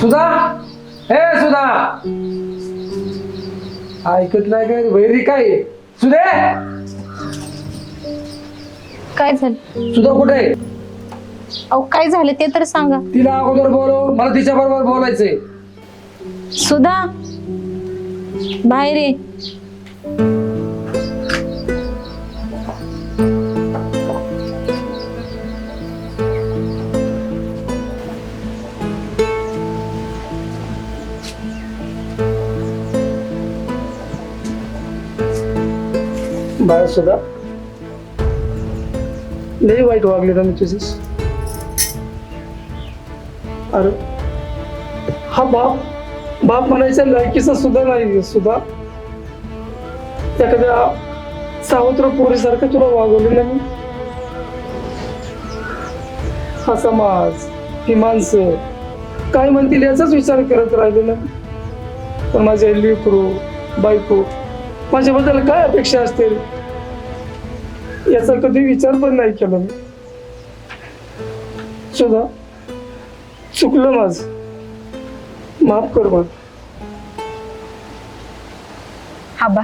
सुधा, हे सुधा, ऐकत नाही काय वैरी काय सुधे? काय झालं? सुधा कुठे आहे? अहो काय झालं ते तर सांगा. तिला अगोदर बोलव, मला तिच्या बरोबर बोलायचंय. सुधा बाहेर ये. बाहेर सुद्धा लई वाईट वागले ना मी तुझीच. अरे हा बाप म्हणायच्या लायकीचा सुद्धा नाही सुद्धा. एखाद्या सावत्र पोरीसारखं तुला वागवलं ना मी. हा समाज, ही माणसं काय म्हणतील याचाच विचार करत राहिले ना. पण माझे लेकरू बायको माझ्याबद्दल काय अपेक्षा असतील याचा कधी विचार पण नाही केला मी. सुद्धा चुकलं माझ, माफ कर मला. आबा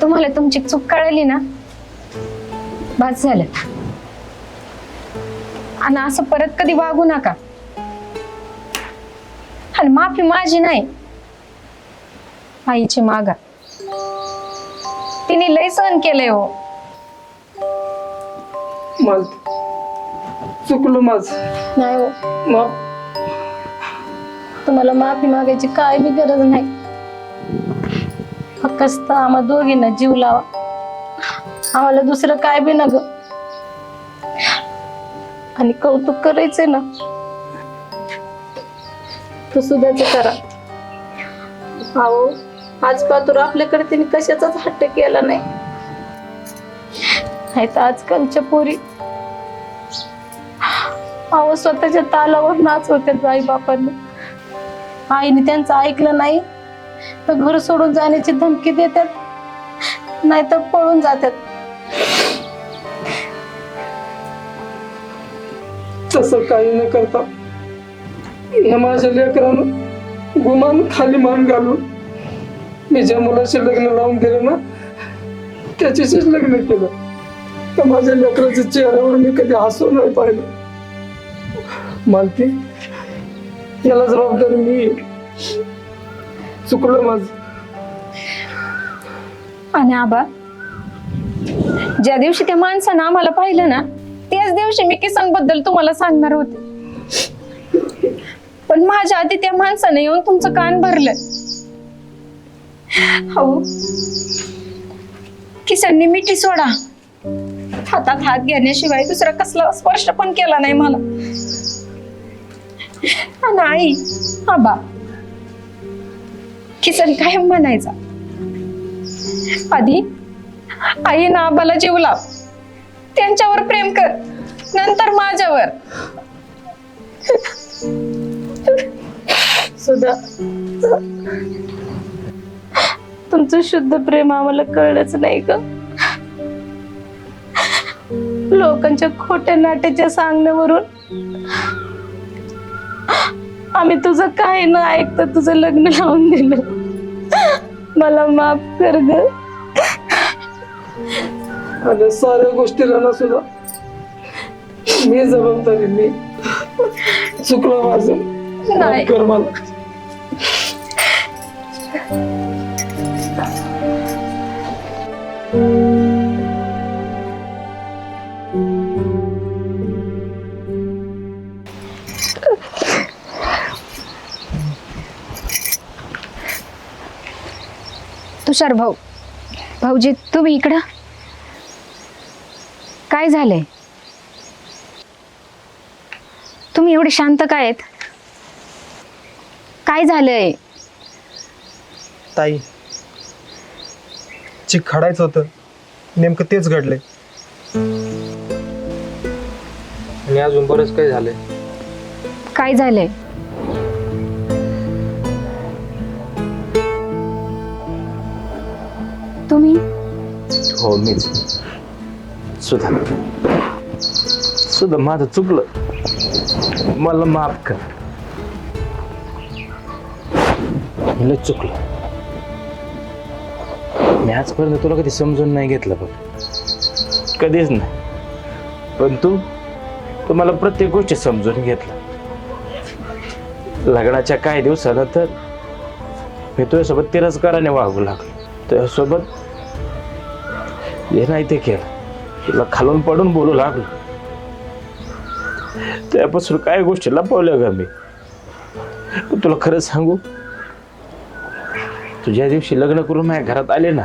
तुम्हाला तुमची चूक कळली ना, बस झालं. आणि असं परत कधी वागू नका. आणि माफी माझी नाही, आईची मागा. तिने लय सहन केलंय हो. माझ चुकलं माझ, नाही हो, माफ. तुम्हाला माफी मागायची काय बी गरज नाही. फक्त आम्हा दोघींना जीव लावा, आम्हाला दुसरं काय बी नग. आणि कौतुक करायचंय ना तो सुद्धाच करा. अहो आज पातूर आपल्याकडे तिने कशाचाच हट्ट केला नाही. तर आजकालच्या पोरी अहो स्वतःच्या तालावर नाचवतात आई बापांना. आईने त्यांचं ऐकलं नाही तर घर सोडून जाण्याची धमकी देतात, नाहीतर पळून जातात. तसं काही न करता या माझ्या लेकरानं गुमान खाली मान घालून मी ज्या मुलाशी लग्न लावून दिलं ना त्याच्याशीच लग्न केलं. तर माझ्या लेकराच्या चेहऱ्यावर मी कधी हसू नाही पाहिलं. मालती याला जबाबदारी मी. चुकलं माझ. आणि आबा ज्या दिवशी त्या माणसानं आम्हाला पाहिलं ना त्याच दिवशी मी किसन बद्दल तुम्हाला सांगणार होते. पण माझ्या आधी त्या माणसाने येऊन तुमचं कान भरलं. हो किसननी मिठी सोडा, हातात हात घेण्याशिवाय दुसरा कसला स्पर्श पण केला नाही मला. आणि आई आबा किसन काय म्हणायचा, आधी आई ना आबाला जीव लाव, त्यांच्यावर प्रेम कर, नंतर माझ्यावर. सुद्धा तुमचं शुद्ध प्रेम आम्हाला कळलंच नाही ग. लोकांच्या खोट्या नाट्याच्या सांगण्यावरून आम्ही तुझं काय न ऐकता तुझं लग्न लावून दिलं. मला माफ कर ग. आणि साऱ्या गोष्टीला ना सुद्धा मी जबाबदारी. मी चुकलं माझं, माफ कर मला. तुषार भाऊजी तुम्ही इकडं काय झालंय? तुम्ही एवढे शांत काय आहेत? काय झालंय? ताई चिक खडायचं होतं, नेमकं तेच घडलंय. आणि अजून बरंच काही झालंय. काय झालंय? तुम्ही? हो मीच. सुधा माझं चुकलं, मला माफ कर. मी लय चुकलो. मी आजपर्यंत तुला कधी समजून नाही घेतलं बघ, कधीच नाही. पण तू मला प्रत्येक गोष्टी समजून घेतलं. लग्नाच्या काही दिवसानंतर मी तुझ्यासोबत तिरस्काराने वागू लागलो. तुझ्यासोबत हे नाही ते केलं, तुला खालून पडून बोलू लागलो. त्यापासून काय गोष्टी लपवल्या ग मी. पण तुला खरंच सांगू, तुझ्या दिवशी लग्न करून माझ्या घरात आले ना,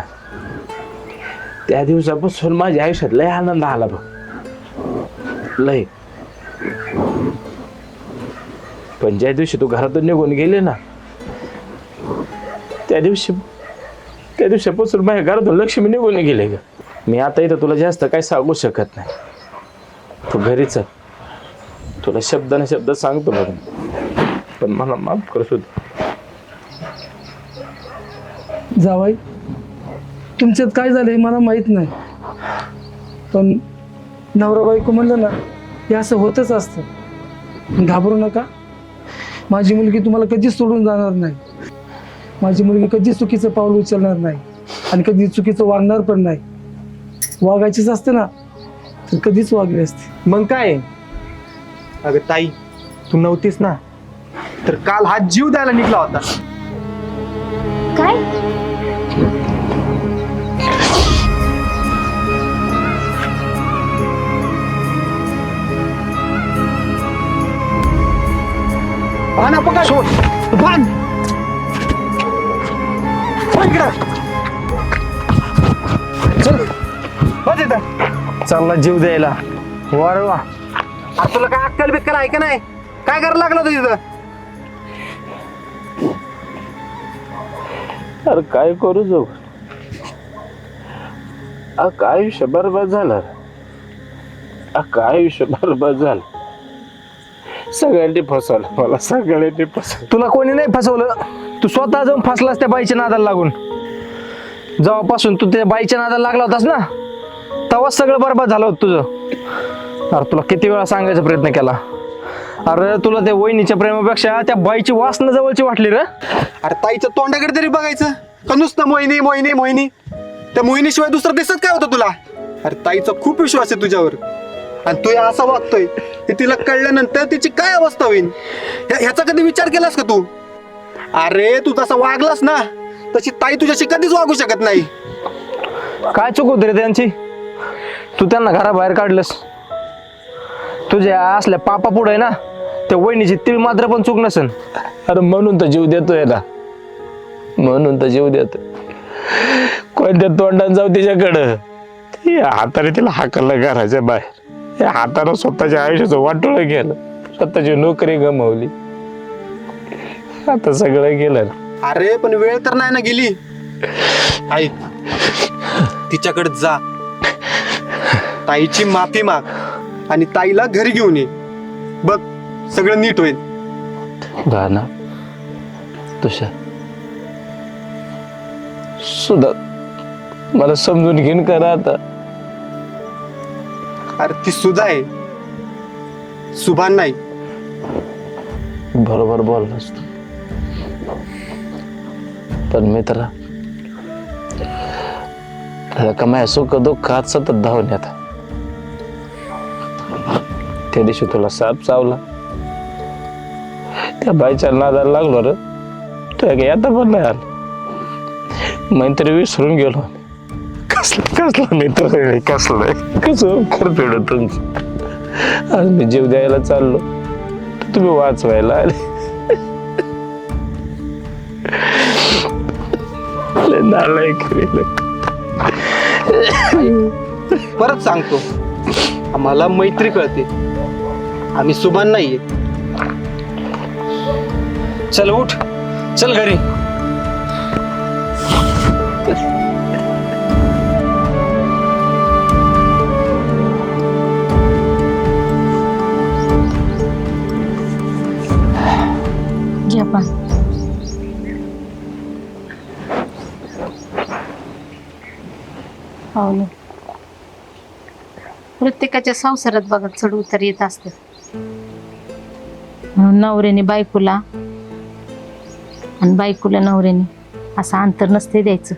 त्या दिवसापासून माझ्या आयुष्यात लय आनंद आला बघ, लय. पण ज्या दिवशी तू घरातून निघून गेले ना, त्या दिवसापासून माझ्या घरातून लक्ष्मी निघून गेले ग. मी आता इथं तुला जास्त काही सांगू शकत नाही. तू घरी चल, तुला शब्दाने शब्द सांगतो बघ, पण मला माफ कर सुद्धा. जावाई, तुमच्यात काय झालंय मला माहित नाही, पण नवरा बायको म्हणलं ना, हे असं होतच असतं. घाबरू नका. माझी मुलगी तुम्हाला कधीच सोडून जाणार नाही. माझी मुलगी कधीच चुकीचं पाऊल उचलणार नाही आणि कधी चुकीचं वागणार पण नाही. वागायचीच असते ना तर कधीच वागली असते. मग काय? अगं ताई, तू नव्हतीस ना, तर काल हा जीव द्यायला निघला होता. काय? बाणा पकड, शोध, बाण. चल बस इथं. चालला जीव द्यायला. वा रे वा. अरे तुला काय अक्कल बिक्कल आहे का नाही? काय करायला लागलं होतं तिथं? अरे काय करू जाऊ, काय आयुष्य बरबाद झालं, काय आयुष्य बरबाद झालं. सगळ्यांनी फसवलं मला, सगळ्यांनी फसवलं. तुला कोणी नाही फसवलं, तू स्वतः जाऊन फसलास त्या बाईच्या नादाला लागून. जेव्हापासून तू त्या बाईच्या नादाला लागला होतास ना, तेव्हाच सगळं बरबाद झालं होतं तुझं. अरे तुला किती वेळा सांगायचा प्रयत्न केला. अरे तुला त्या वहिनीच्या प्रेमापेक्षा त्या बाईची वासना जवळची वाटली रे. अरे ताईच्या तोंडाकडे तरी बघायचं का नुसतं मोहिनी मोहिनी मोहिनी. त्या मोहिनीशिवाय दुसरं दिसत काय होतं तुला? अरे ताईचा खूप विश्वास आहे तुझ्यावर, आणि तू असं वागतोय ते तिला कळल्यानंतर तिची काय अवस्था होईल ह्याचा कधी विचार केलास का तू? अरे तू तसा वागलास ना, तशी ताई तुझ्याशी कधीच वागू शकत नाही. काय चूक होती रे त्यांची? तू त्यांना घराबाहेर काढलंस. तुझ्या असल्या पापा पुढे ना त्या वहिनीची तीळ मात्र पण चूक नसेल. अरे म्हणून तर जीव देतोय ना, म्हणून तर जीव देतोय. कोणत्या तोंडाने जाऊ तिच्याकडं, हाताने तिला हाकललं घराच्या बाहेर. या हाताने स्वतःच्या आयुष्याचं वाटोळ केलं, स्वतःची नोकरी गमावली, आता सगळं गेलं. अरे पण वेळ तर नाही ना गेली. आई तिच्याकडे जा, ताईची माफी माग आणि ताईला घरी घेऊन ये. बघ सगळं नीट होईल. गाना तुषार सुद्धा मला समजून घेऊन करा आता. अरे ती सुद्धा आहे, सुभान नाही. बरोबर बोललास तू, पण मित्रा का माझ्या सुख दुःखात सतत धावून येतात. त्या दिवशी तुला साप चावला, त्या बाईच्या नादाला लागलो रे, तुला काही आता पण नाही आलं. मैत्री विसरून गेलो. कसला मित्र आहे, कसलं कसं खरं तुमचं. आज मी जीव द्यायला चाललो, तुम्ही वाचवायला आले. परत सांगतो, आम्हाला मैत्री कळते, आम्ही सुभान नाहीये. चल उठ, चल घरी. घ्या पण. हो ना, प्रत्येकाच्या संसारात बघा चढ उतार येत असते. म्हणून नवऱ्याने बायकोला आणि बायकोला नवऱ्याने असं अंतर नसते द्यायचं.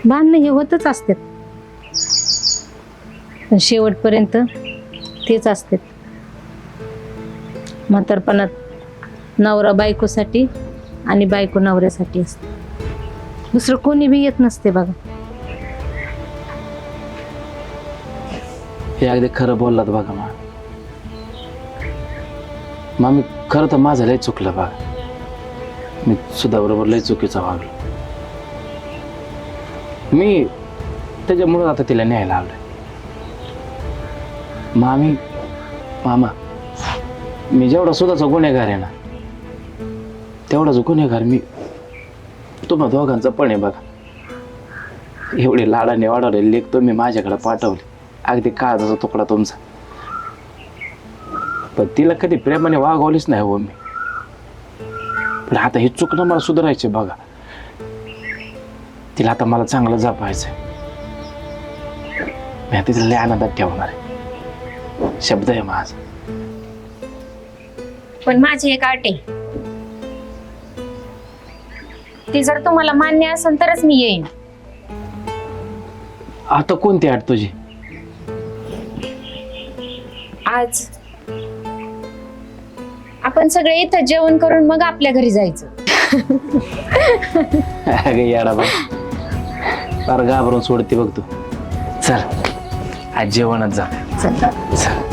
भांडणं हे होतच असतात, पण शेवटपर्यंत तेच असतात. म्हातारपणात नवरा बायकोसाठी आणि बायको नवऱ्यासाठी असते, दुसरं कोणी बी येत नसते बघा. हे अगदी खरं बोललात बघा मामी, खरं तर माझं लय चुकलं बघा. मी सुधाबरोबर लय चुकीचा वागलो. मी त्याच्यामुळं आता तिला न्यायला आलोय. मामा, मी जेवढा सुधाचा गुन्हेगार आहे ना, तेवढाच गुन्हेगार मी तुम्हा दोघांचा पण आहे बघा. एवढे लाडाने वाढवले लेख तुम्ही माझ्याकडे पाठवले, अगदी काळजाचा तुकडा तुमचा. पण तिला कधी प्रेमाने वागवलीच नाही हो मी. पण आता हे चुकणं मला सुधारायचे बघा. तिला आता मला चांगलं जपायचंय. मी तिला लय आनंदात ठेवणार आहे, शब्द आहे माझा. पण माझी एक अट आहे, ती जर तुम्हाला मान्य असेल तरच मी येईन. आता कोणती आठ तुझी? आज आपण सगळे इथं जेवण करून मग आपल्या घरी जायचं. अगं येडा बा, फार घाबरून सोडते बघ तू. चल आज जेवणच जा. चल. चल.